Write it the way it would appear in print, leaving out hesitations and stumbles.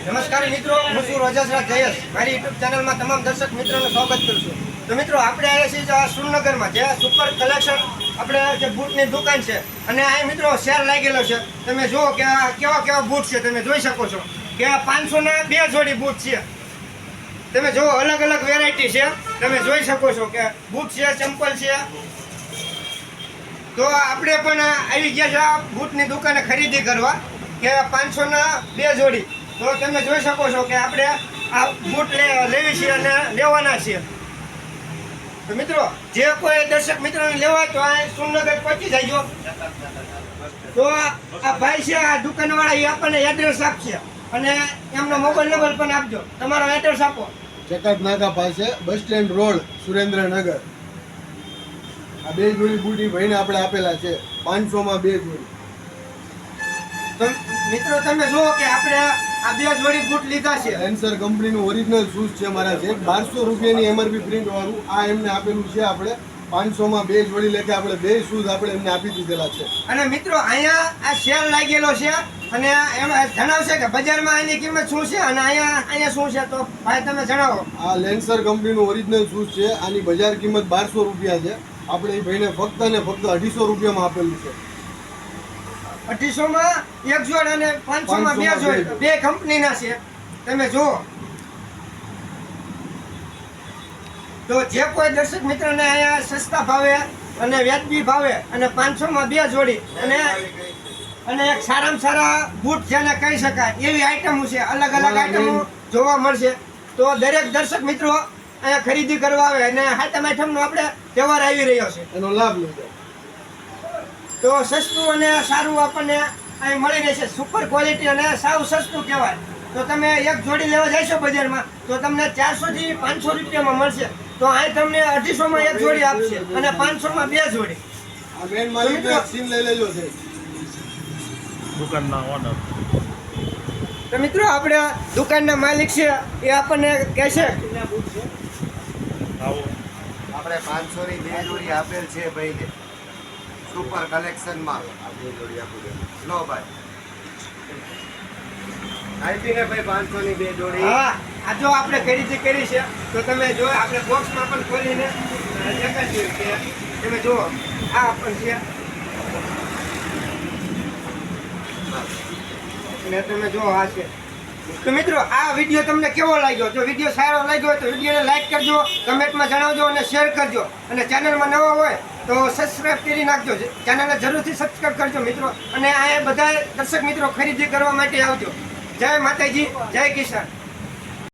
નમસ્કાર મિત્રો, હું છું રોજસરાજ જયેશ. મારી યુટ્યુબ ચેનલમાં તમામ દર્શક મિત્રોનું સ્વાગત કરું છું. તો મિત્રો, આપણે આવ્યા છીએ સુરનગરમાં, જે સુપર કલેક્શન આપણે જે બૂટની દુકાન છે. અને અહીં મિત્રો શેર લાગેલો છે. તમે જુઓ કે કેવા કેવા બૂટ છે. તમે જોઈ શકો છો કે 500ના 2 જોડી બૂટ છે. તમે જુઓ, અલગ અલગ વેરાયટી છે. તમે જોઈ શકો છો કે બૂટ છે, ચંપલ છે. તો આપણે પણ આવી ગયા છે આ બૂટની દુકાને ખરીદી કરવા કે 500ના 2 જોડી. તો તમે જોઈ શકો છો કે આપણે આ બૂટ લેવી છે અને લેવાના છીએ. તો મિત્રો, જે કોઈ દર્શક મિત્રોને લેવા તો આ સુરનગર પહોંચી જાયજો. તો આ ભાઈ છે, આ દુકાનવાળા, એ આપણને એડ્રેસ આપશે અને એમનો મોબાઈલ નંબર પણ આપજો. તમારો એડ્રેસ આપો. ચકટ નાકા પાસે, બસ સ્ટેન્ડ રોડ, સુરેન્દ્રનગર. આ 2 જોડી બૂટી ભાઈને આપણે આપેલા છે 500માં 2 જોડી. તો મિત્રો, તમે જુઓ કે આપણે આ 2 જોડી બૂટ લીધા છે. લેન્સર કંપનીનું ઓરિજિનલ શૂઝ છે મારા છે. 1200 રૂપિયાની એમઆરપી પ્રિન્ટ વાળું આ એમને આપેલું છે. આપણે 500માં 2 જોડી લેખે આપણે 2 શૂઝ આપણે એમને આપી દીધેલા છે. અને મિત્રો, અહીંયા આ સેલ લાગેલો છે અને એમાં જણાવશે કે બજારમાં એની કિંમત શું છે અને અહીંયા શું છે. તો ભાઈ તમે જણાવો. આ લેન્સર કંપનીનું ઓરિજિનલ શૂઝ છે. આની બજાર કિંમત 1200 રૂપિયા છે. આપણે એ ભાઈને ફક્ત ને ફક્ત 250 રૂપિયામાં આપેલું છે. 250માં 1 જોડ અને 500માં 2 જોડ, 2 કંપનીના છે. તમે જુઓ. તો જે કોઈ દર્શક મિત્રને અહીંયા સસ્તા ભાવે અને વ્યાજબી ભાવે અને 500માં 2 જોડી અને એક સારામાં સારા બૂટ જેને કહી શકાય એવી આઈટમો છે. અલગ અલગ આઈટમો જોવા મળશે. તો દરેક દર્શક મિત્રો અહીંયા ખરીદી કરવા આવે અને હાથમ આઈટમનો આપણે તહેવાર આવી રહ્યો છે, એનો લાભ લેજો. તો સસ્તું અને સારું આપણને અહીં મળી રહેશે. સુપર ક્વોલિટી અને સાવ સસ્તું કહેવાય. તો તમે એક જોડી લેવા જઈશો બજારમાં તો તમને 400 થી 500 રૂપિયામાં મળશે. તો અહીં તમને 250માં 1 જોડી આપશે અને 500માં 2 જોડી. આ મેન માલિક સીન લઈ લેજો છે દુકાનના ઓનર. તો મિત્રો, આપણે દુકાનના માલિક છે, એ આપણને કહેશે. આવો આપણે 500ની 2 જોડી આપેલ છે ભાઈને સુપર કલેક્શનમાં. લો ભાઈ, આપીને ભાઈ 500ની 2 જોડી. હા, આ જો આપણે ખરીદી કરી છે તો તમે જો, આપણે બોક્સમાં પણ ખોલીને દેખાડ્યું કે તમે જુઓ, આ પણ છે. અને તમે જો આ છે. તો મિત્રો, આ વિડીયો તમને કેવો લાગ્યો? જો વિડીયો સારો લાગ્યો હોય તો વિડીયોને લાઈક કરજો, કમેન્ટમાં જણાવજો અને શેર કરજો. અને ચેનલમાં નવા હોય તો સબસ્ક્રાઈબ કરી નાખજો. ચેનલને જરૂરથી સબસ્ક્રાઈબ કરજો મિત્રો. અને આ બધા દર્શક મિત્રો ખરીદી કરવા માટે આવજો. જય માતાજી, જય કિસાન.